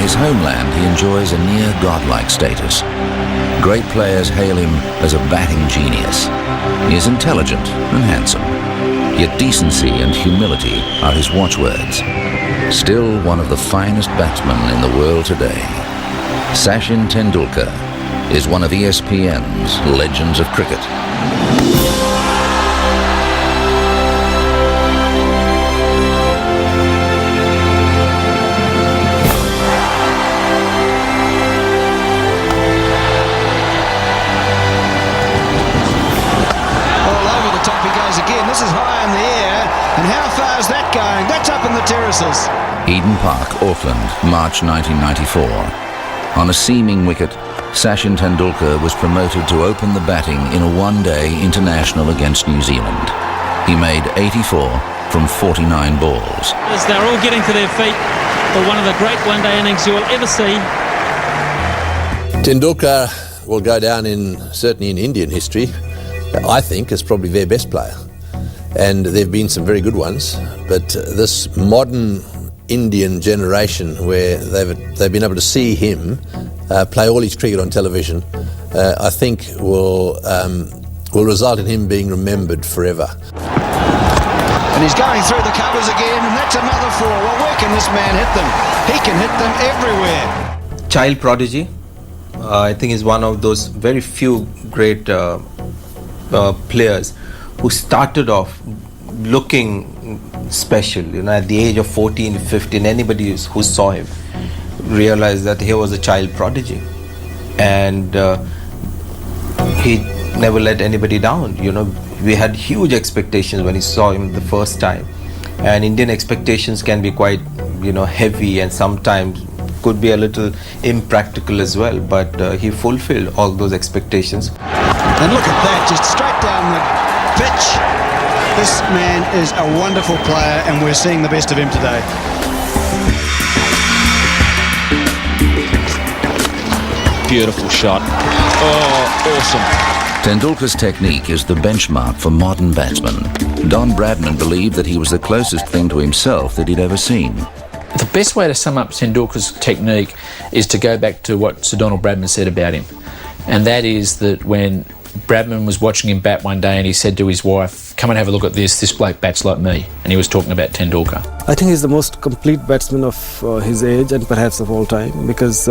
his homeland, he enjoys a near godlike status. Great players hail him as a batting genius. He is intelligent and handsome, yet decency and humility are his watchwords. Still one of the finest batsmen in the world today, Sachin Tendulkar is one of ESPN's legends of cricket. This is high in the air, and how far is that going? That's up in the terraces. Eden Park, Auckland, March 1994. On a seaming wicket, Sachin Tendulkar was promoted to open the batting in a one-day international against New Zealand. He made 84 from 49 balls. As they're all getting to their feet for one of the great one-day innings you will ever see. Tendulkar will go down certainly in Indian history, I think, as probably their best player. And there have been some very good ones, but this modern Indian generation where they've been able to see him play all his cricket on television, I think will result in him being remembered forever. And he's going through the covers again, and that's another four. Well, where can this man hit them? He can hit them everywhere. Child prodigy, I think is one of those very few great players who started off looking special. At the age of 14, 15, anybody who saw him realized that he was a child prodigy, and he never let anybody down. We had huge expectations when we saw him the first time, and Indian expectations can be quite heavy and sometimes could be a little impractical as well, but he fulfilled all those expectations. And look at that, just straight down the pitch. This man is a wonderful player, and we're seeing the best of him today. Beautiful shot. Oh, awesome. Tendulkar's technique is the benchmark for modern batsmen. Don Bradman believed that he was the closest thing to himself that he'd ever seen. The best way to sum up Tendulkar's technique is to go back to what Sir Donald Bradman said about him. And that is that when Bradman was watching him bat one day and he said to his wife, "Come and have a look at this bloke bats like me." And he was talking about Tendulkar. I think he's the most complete batsman of his age and perhaps of all time, because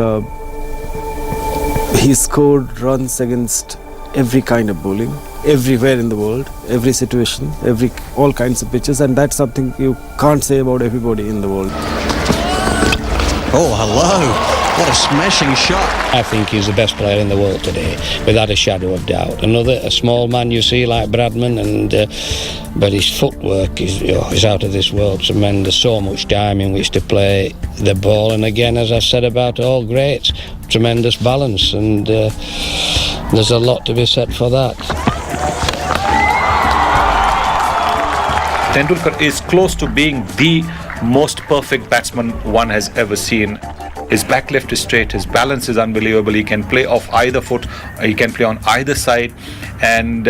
he scored runs against every kind of bowling, everywhere in the world, every situation, all kinds of pitches, and that's something you can't say about everybody in the world. Oh, hello. What a smashing shot. I think he's the best player in the world today, without a shadow of doubt. A small man you see like Bradman, but his footwork is out of this world. Tremendous, so much time in which to play the ball. And again, as I said about all greats, tremendous balance, and there's a lot to be said for that. Tendulkar is close to being the most perfect batsman one has ever seen. His back left is straight, his balance is unbelievable, he can play off either foot, he can play on either side, and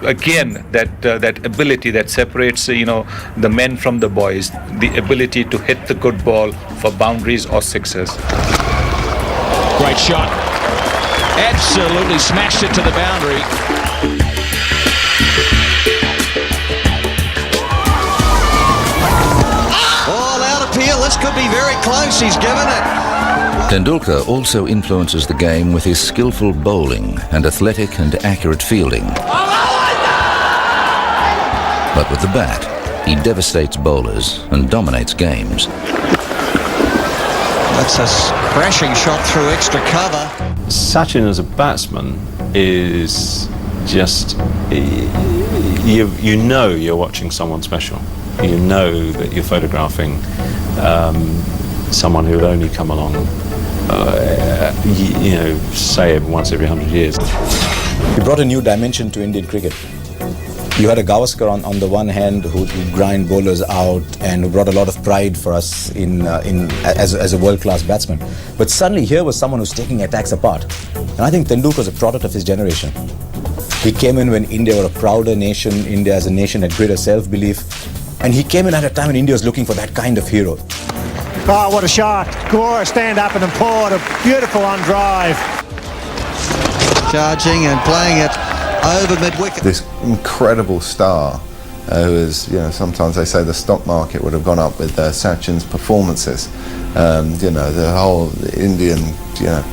again, that ability that separates the men from the boys, the ability to hit the good ball for boundaries or sixes. Great shot. Absolutely smashed it to the boundary. All out appeal, this could be very close, he's given it. Tendulkar also influences the game with his skillful bowling and athletic and accurate fielding. But with the bat, he devastates bowlers and dominates games. That's a crashing shot through extra cover. Sachin as a batsman is just, you know you're watching someone special. You know that you're photographing someone who would only come along, say once every 100 years. He brought a new dimension to Indian cricket. You had a Gavaskar on the one hand who grind bowlers out and who brought a lot of pride for us as a world-class batsman. But suddenly here was someone who's taking attacks apart. And I think Tendulkar was a product of his generation. He came in when India were a prouder nation, India as a nation had greater self-belief. And he came in at a time when India was looking for that kind of hero. Oh, what a shot. Gora stand up and poured a beautiful on drive. Charging and playing it over mid-wicket. This incredible star who is, sometimes they say the stock market would have gone up with Sachin's performances. The whole Indian,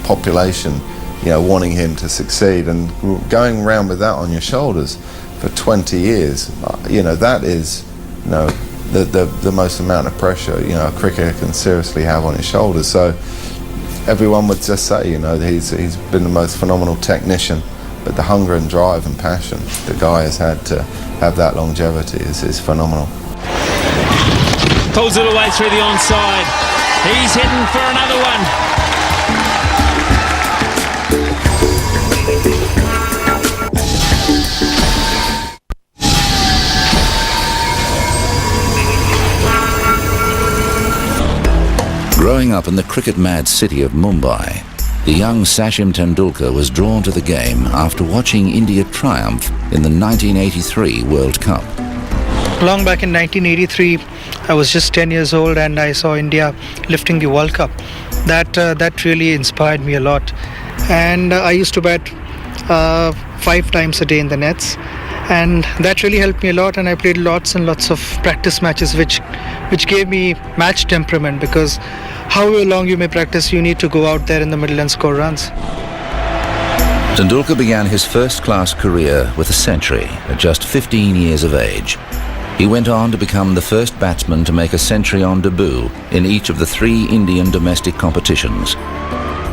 population, wanting him to succeed and going around with that on your shoulders for 20 years, that is, the most amount of pressure, a cricketer can seriously have on his shoulders. So everyone would just say, he's been the most phenomenal technician, but the hunger and drive and passion the guy has had to have that longevity is phenomenal. Pulls it away through the onside. He's heading for another one. Growing up in the cricket-mad city of Mumbai, the young Sachin Tendulkar was drawn to the game after watching India triumph in the 1983 World Cup. Long back in 1983, I was just 10 years old and I saw India lifting the World Cup. That really inspired me a lot. And I used to bat 5 times a day in the nets. And that really helped me a lot, and I played lots and lots of practice matches which gave me match temperament, because however long you may practice, you need to go out there in the middle and score runs. Tendulkar began his first-class career with a century at just 15 years of age. He went on to become the first batsman to make a century on debut in each of the 3 Indian domestic competitions.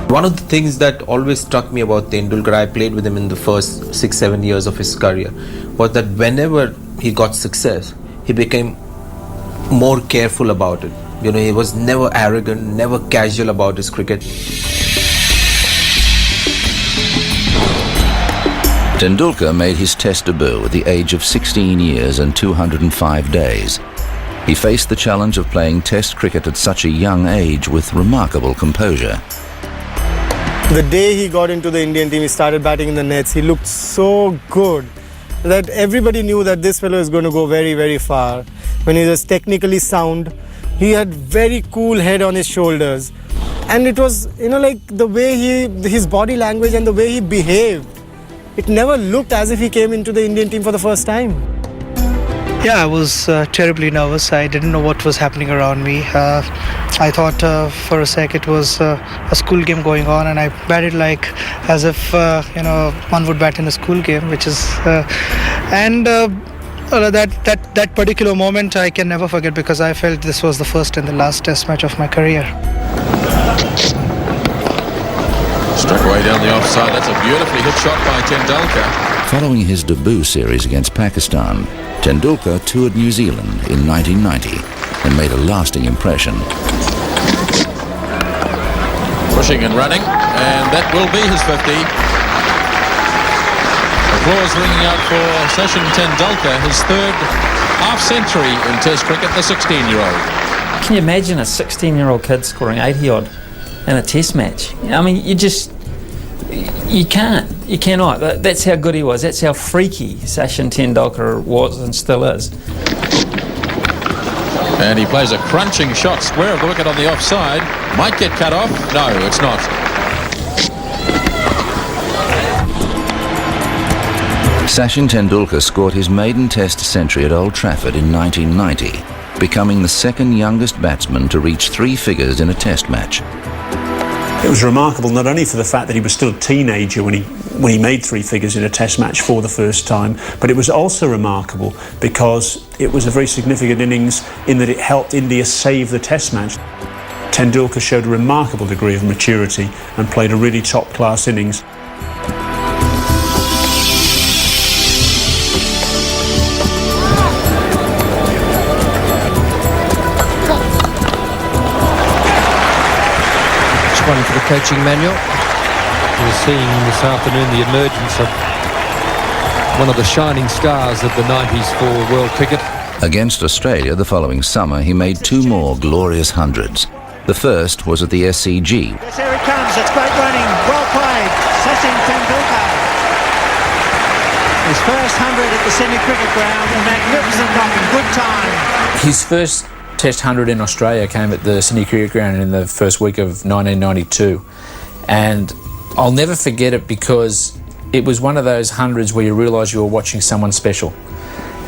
One of the things that always struck me about Tendulkar, I played with him in the first 6-7 years of his career, was that whenever he got success, he became more careful about it. He was never arrogant, never casual about his cricket. Tendulkar made his Test debut at the age of 16 years and 205 days. He faced the challenge of playing Test cricket at such a young age with remarkable composure. The day he got into the Indian team, he started batting in the nets. He looked so good that everybody knew that this fellow is going to go very, very far. When he was technically sound, he had very cool head on his shoulders. And it was, like the way his body language and the way he behaved. It never looked as if he came into the Indian team for the first time. Yeah, I was terribly nervous. I didn't know what was happening around me. I thought for a sec it was a school game going on, and I batted like as if one would bat in a school game, which is that particular moment I can never forget, because I felt this was the first and the last Test match of my career. Struck away down the offside. That's a beautifully hit shot by Tendulkar. Following his debut series against Pakistan, Tendulkar toured New Zealand in 1990 and made a lasting impression. Pushing and running, and that will be his 50. Applause ringing out for Sachin Tendulkar, his 3rd half-century in Test cricket, the 16-year-old. Can you imagine a 16-year-old kid scoring 80-odd in a Test match? I mean, you can't. You cannot. That's how good he was. That's how freaky Sachin Tendulkar was and still is. And he plays a crunching shot square of the wicket on the offside. Might get cut off. No, it's not. Sachin Tendulkar scored his maiden Test century at Old Trafford in 1990, becoming the 2nd youngest batsman to reach 3 figures in a Test match. It was remarkable not only for the fact that he was still a teenager when he made 3 figures in a Test match for the first time, but it was also remarkable because it was a very significant innings in that it helped India save the Test match. Tendulkar showed a remarkable degree of maturity and played a really top-class innings. One for the coaching manual. We're seeing this afternoon the emergence of one of the shining stars of the 90s for world cricket. Against Australia the following summer, he made 2 more glorious hundreds. The first was at the SCG. Yes, here it comes. It's great running. Well played. Sachin Tendulkar. His first 100 at the semi-cricket ground. A magnificent knock in good time. His first Test 100 in Australia came at the Sydney Cricket Ground in the first week of 1992, and I'll never forget it because it was one of those hundreds where you realise you were watching someone special.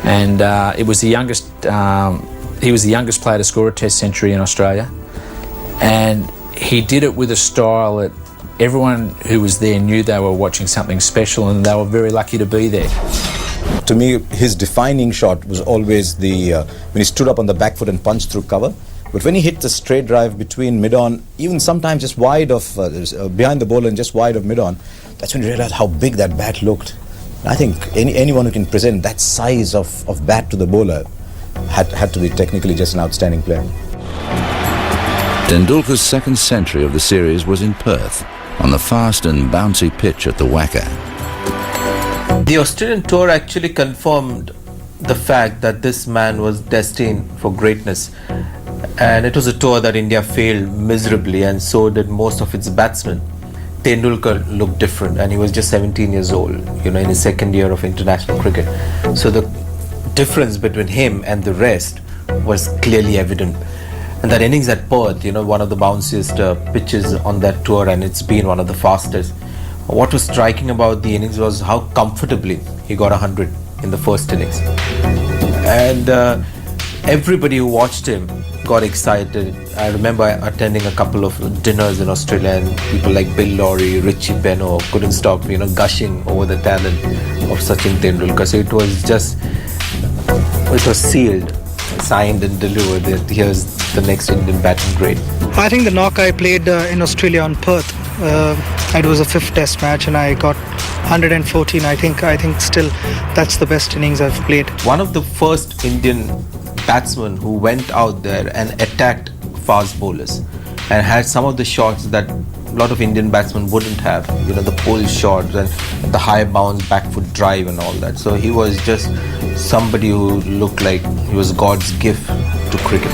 And it was the youngest. He was the youngest player to score a Test century in Australia, and he did it with a style that everyone who was there knew they were watching something special, and they were very lucky to be there. To me, his defining shot was always when he stood up on the back foot and punched through cover. But when he hit the straight drive between mid-on, even sometimes just wide of behind the bowler and just wide of mid-on, that's when you realize how big that bat looked. I think anyone who can present that size of bat to the bowler had to be technically just an outstanding player. Tendulkar's second century of the series was in Perth, on the fast and bouncy pitch at the Wacker. The Australian tour actually confirmed the fact that this man was destined for greatness, and it was a tour that India failed miserably, and so did most of its batsmen. Tendulkar looked different, and he was just 17 years old, in his second year of international cricket. So the difference between him and the rest was clearly evident. And that innings at Perth, one of the bounciest pitches on that tour, and it's been one of the fastest. What was striking about the innings was how comfortably he got 100 in the first innings. And everybody who watched him got excited. I remember attending a couple of dinners in Australia, and people like Bill Lawry, Richie Benaud couldn't stop, gushing over the talent of Sachin Tendulkar. So it was sealed, signed and delivered that here's the next Indian batting great. I think the knock I played in Australia on Perth, it was a 5th Test match, and I got 114. I think still that's the best innings I've played. One of the first Indian batsmen who went out there and attacked fast bowlers and had some of the shots that a lot of Indian batsmen wouldn't have, the pull shots and the high bounce back foot drive and all that. So he was just somebody who looked like he was God's gift to cricket.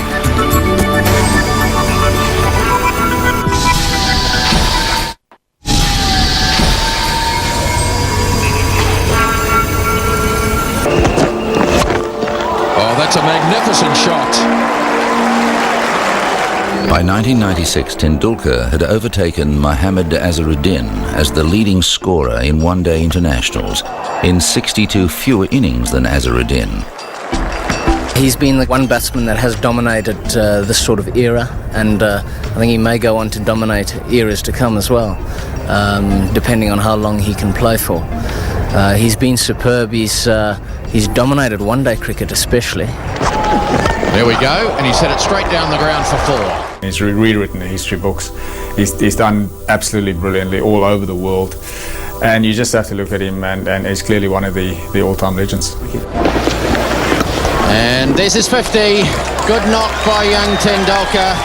That's a magnificent shot. By 1996, Tendulkar had overtaken Mohammad Azharuddin as the leading scorer in one-day internationals, in 62 fewer innings than Azharuddin. He's been the one batsman that has dominated this sort of era, and I think he may go on to dominate eras to come as well, depending on how long he can play for. He's been superb. He's dominated one-day cricket especially. There we go, and he set it straight down the ground for 4. He's rewritten the history books. He's done absolutely brilliantly all over the world, and you just have to look at him, and he's clearly one of the all-time legends. And this is 50. Good knock by young Tendulkar.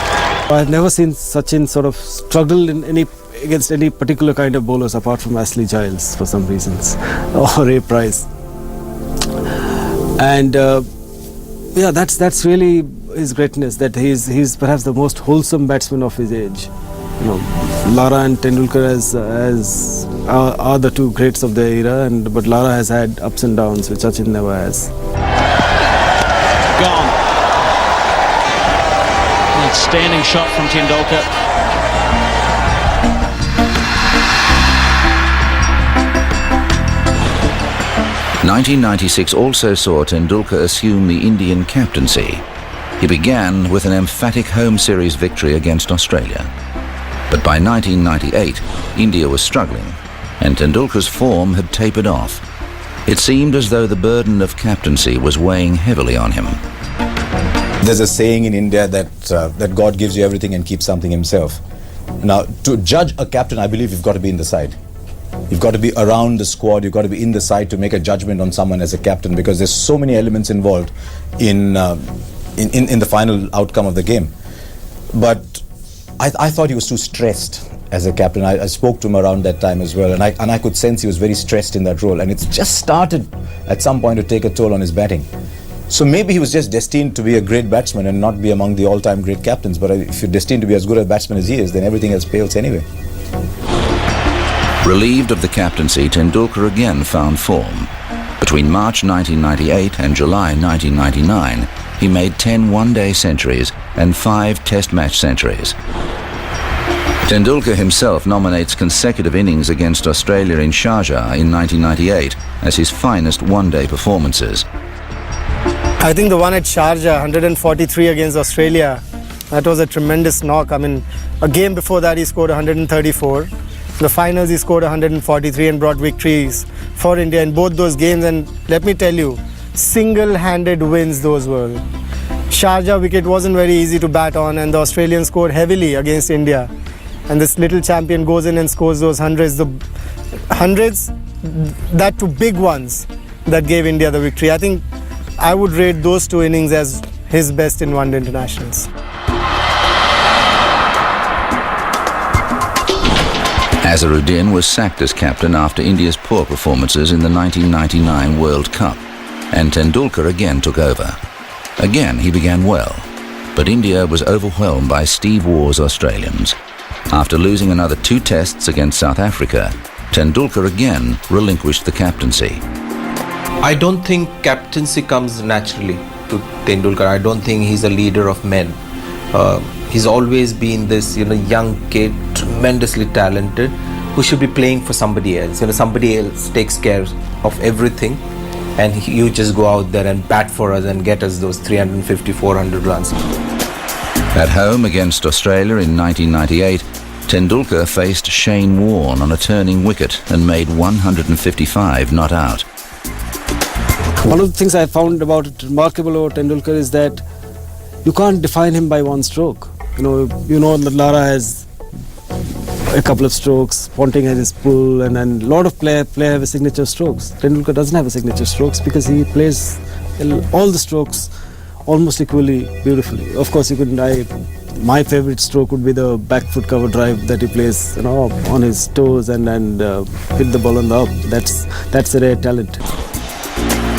I've never seen Sachin sort of struggle against any particular kind of bowlers apart from Ashley Giles for some reasons, or Ray Price. And that's really his greatness, that he's perhaps the most wholesome batsman of his age. Lara and Tendulkar are the two greats of their era, but Lara has had ups and downs, which Sachin never has. Gone. Outstanding shot from Tendulkar. '96 also saw Tendulkar assume the Indian captaincy. He began with an emphatic home series victory against Australia. But by 1998, India was struggling, and Tendulkar's form had tapered off. It seemed as though the burden of captaincy was weighing heavily on him. There's a saying in India that God gives you everything and keeps something himself. Now, to judge a captain, I believe you've got to be in the side. You've got to be around the squad, you've got to be in the side to make a judgment on someone as a captain, because there's so many elements involved in the final outcome of the game. But I thought he was too stressed as a captain. I spoke to him around that time as well, and I could sense he was very stressed in that role, and it's just started at some point to take a toll on his batting. So maybe he was just destined to be a great batsman and not be among the all-time great captains, but if you're destined to be as good a batsman as he is, then everything else pales anyway. Relieved of the captaincy, Tendulkar again found form. Between March 1998 and July 1999, he made 10 one-day centuries and 5 test match centuries. Tendulkar himself nominates consecutive innings against Australia in Sharjah in 1998 as his finest one-day performances. I think the one at Sharjah, 143 against Australia, that was a tremendous knock. I mean, a game before that he scored 134. The finals he scored 143 and brought victories for India in both those games. And let me tell you, single-handed wins those were. Sharjah wicket wasn't very easy to bat on, and the Australians scored heavily against India. And this little champion goes in and scores those hundreds, that to big ones, that gave India the victory. I think I would rate those 2 innings as his best in one-day internationals. Azharuddin was sacked as captain after India's poor performances in the 1999 World Cup, and Tendulkar again took over. Again he began well, but India was overwhelmed by Steve Waugh's Australians. After losing another 2 tests against South Africa, Tendulkar again relinquished the captaincy. I don't think captaincy comes naturally to Tendulkar. I don't think he's a leader of men. He's always been this, young kid, tremendously talented, who should be playing for somebody else. Somebody else takes care of everything, and you just go out there and bat for us and get us those 350, 400 runs. At home against Australia in 1998, Tendulkar faced Shane Warne on a turning wicket and made 155 not out. One of the things I found about it remarkable about Tendulkar is that you can't define him by one stroke. That Lara has a couple of strokes, Ponting has his pull, and a lot of players have a signature strokes. Tendulkar doesn't have a signature strokes because he plays all the strokes almost equally beautifully. Of course, my favorite stroke would be the back foot cover drive that he plays, on his toes and hit the ball on the up. That's a rare talent.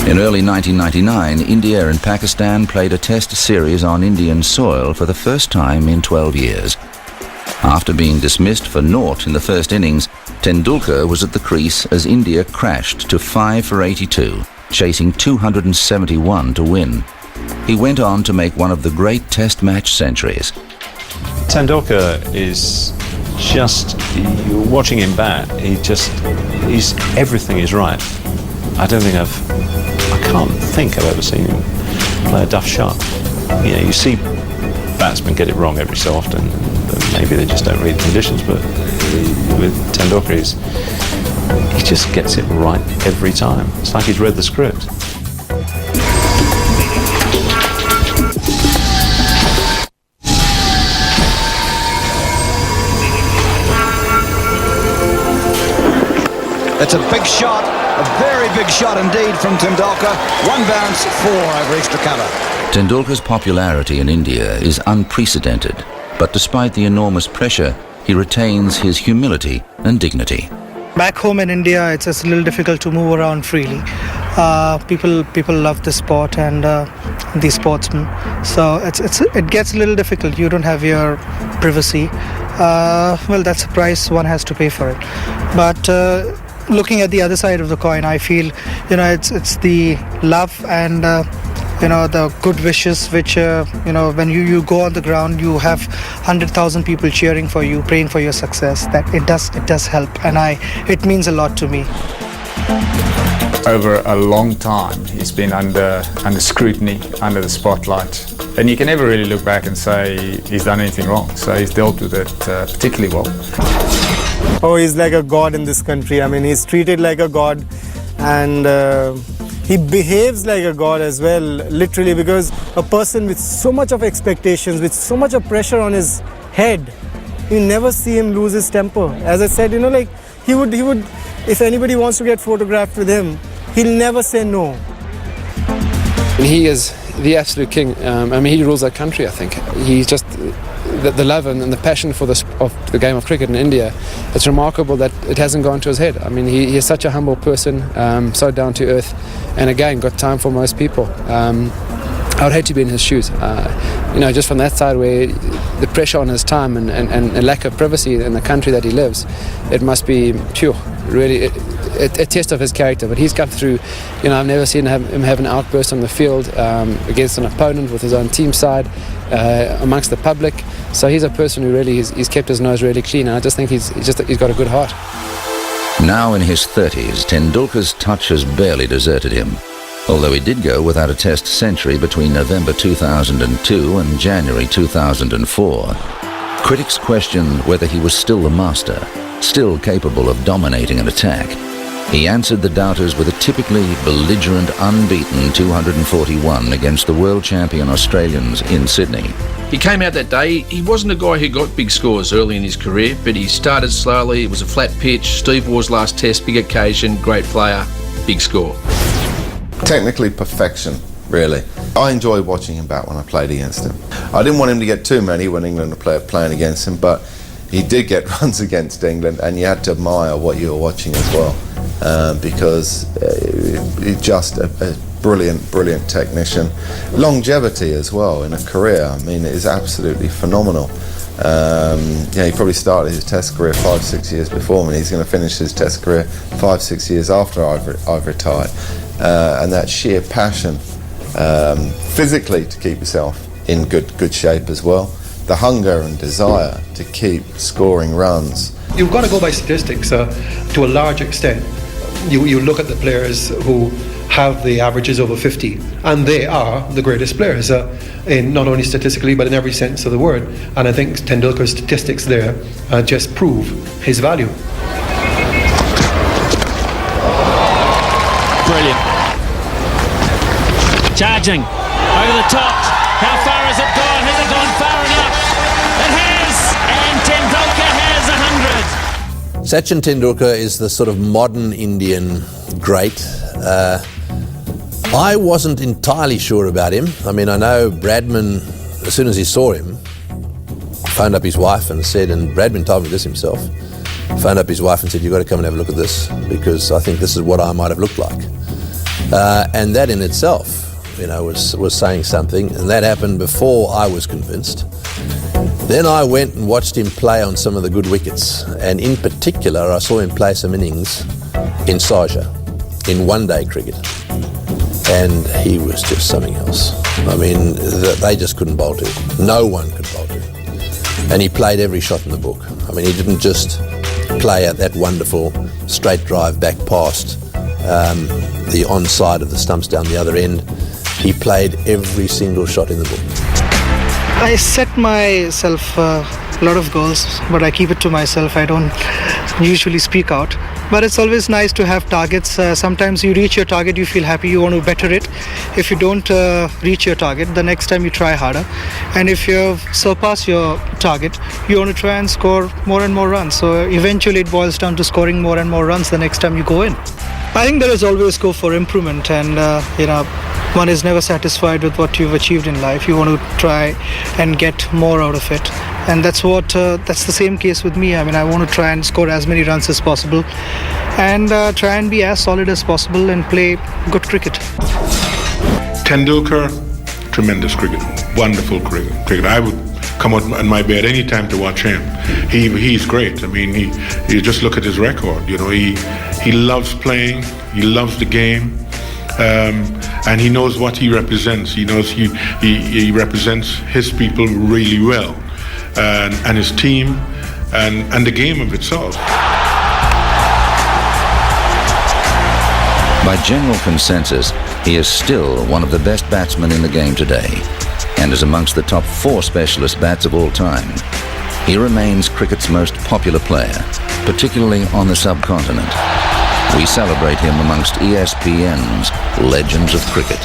In early 1999, India and Pakistan played a test series on Indian soil for the first time in 12 years. After being dismissed for naught in the first innings, Tendulkar was at the crease as India crashed to 5 for 82, chasing 271 to win. He went on to make one of the great test match centuries. Tendulkar is just, you're watching him bat, everything is right. I can't think I've ever seen him play a duff shot. You see batsmen get it wrong every so often. Maybe they just don't read the conditions, but with Tendulkar, he just gets it right every time. It's like he's read the script. It's a big shot, a very big shot indeed from Tendulkar. 1 bounce, 4 over extra cover. Tendulkar's popularity in India is unprecedented, but despite the enormous pressure, he retains his humility and dignity. Back home in India, it's a little difficult to move around freely. People love the sport and the sportsmen, so it gets a little difficult. You don't have your privacy. That's a price one has to pay for it. But looking at the other side of the coin, I feel it's the love and the good wishes which when you go on the ground, you have 100,000 people cheering for you, praying for your success. That it does help, and it means a lot to me. Over a long time, he's been under scrutiny, under the spotlight, and you can never really look back and say he's done anything wrong. So he's dealt with it particularly well. Oh, he's like a god in this country. I mean, he's treated like a god, and he behaves like a god as well, literally, because a person with so much of expectations, with so much of pressure on his head, you never see him lose his temper. As I said, he would, if anybody wants to get photographed with him, he'll never say no. He is the absolute king. He rules that country, I think. He's just the love and the passion for the game of cricket in India. It's remarkable that it hasn't gone to his head. He is such a humble person, so down to earth, and again, got time for most people. I would hate to be in his shoes. Just from that side where the pressure on his time and lack of privacy in the country that he lives, it must be really a test of his character. But he's come through. I've never seen him have an outburst on the field against an opponent with his own team side, amongst the public. So he's a person who really he's kept his nose really clean, and I just think he's got a good heart. Now in his 30s, Tendulkar's touch has barely deserted him, although he did go without a Test century between November 2002 and January 2004. Critics questioned whether he was still the master, still capable of dominating an attack. He answered the doubters with a typically belligerent, unbeaten 241 against the world champion Australians in Sydney. He came out that day. He wasn't a guy who got big scores early in his career, but he started slowly. It was a flat pitch. Steve Waugh's last Test, big occasion, great player, big score. Technically perfection, really. I enjoyed watching him bat when I played against him. I didn't want him to get too many when England were playing against him, but he did get runs against England, and you had to admire what you were watching as well, because he's just a brilliant technician. Longevity as well in a career, I mean, it is absolutely phenomenal. He probably started his Test career 5-6 years before me. He's going to finish his Test career 5-6 years after I've retired. And that sheer passion, physically to keep yourself in good shape as well. The hunger and desire to keep scoring runs. You've got to go by statistics to a large extent. You look at the players who have the averages over 50, and they are the greatest players, in not only statistically but in every sense of the word. And I think Tendulkar's statistics there just prove his value. Brilliant. Charging over the top. How far has it gone? Has it gone far enough? It has, and Tendulkar has 100. Sachin Tendulkar is the sort of modern Indian great. I wasn't entirely sure about him. I mean, I know Bradman, as soon as he saw him, phoned up his wife and said, and Bradman told me this himself, phoned up his wife and said, you've got to come and have a look at this, because I think this is what I might have looked like. And that in itself, was saying something, and that happened before I was convinced. Then I went and watched him play on some of the good wickets, and in particular I saw him play some innings in Sharjah, in one-day cricket, and he was just something else. I mean, they just couldn't bowl to him. No one could bowl to him. And he played every shot in the book. I mean, he didn't just play at that wonderful straight drive back past the onside of the stumps down the other end. He played every single shot in the book. I set myself a lot of goals, but I keep it to myself. I don't usually speak out. But it's always nice to have targets. Sometimes you reach your target, you feel happy, you want to better it. If you don't reach your target, the next time you try harder. And if you surpass your target, you want to try and score more and more runs. So eventually it boils down to scoring more and more runs the next time you go in. I think there is always scope for improvement, and one is never satisfied with what you've achieved in life. You want to try and get more out of it, and that's the same case with me. I mean, I want to try and score as many runs as possible, and try and be as solid as possible and play good cricket. Tendulkar, tremendous cricket, wonderful cricket. I would come out on my bed any time to watch him. He's great. I mean, you just look at his record. He loves playing. He loves the game. And he knows what he represents. He knows he represents his people really well, and his team, and the game of itself. By general consensus, he is still one of the best batsmen in the game today, and is amongst the top 4 specialist bats of all time. He remains cricket's most popular player, particularly on the subcontinent. We celebrate him amongst ESPN's legends of cricket.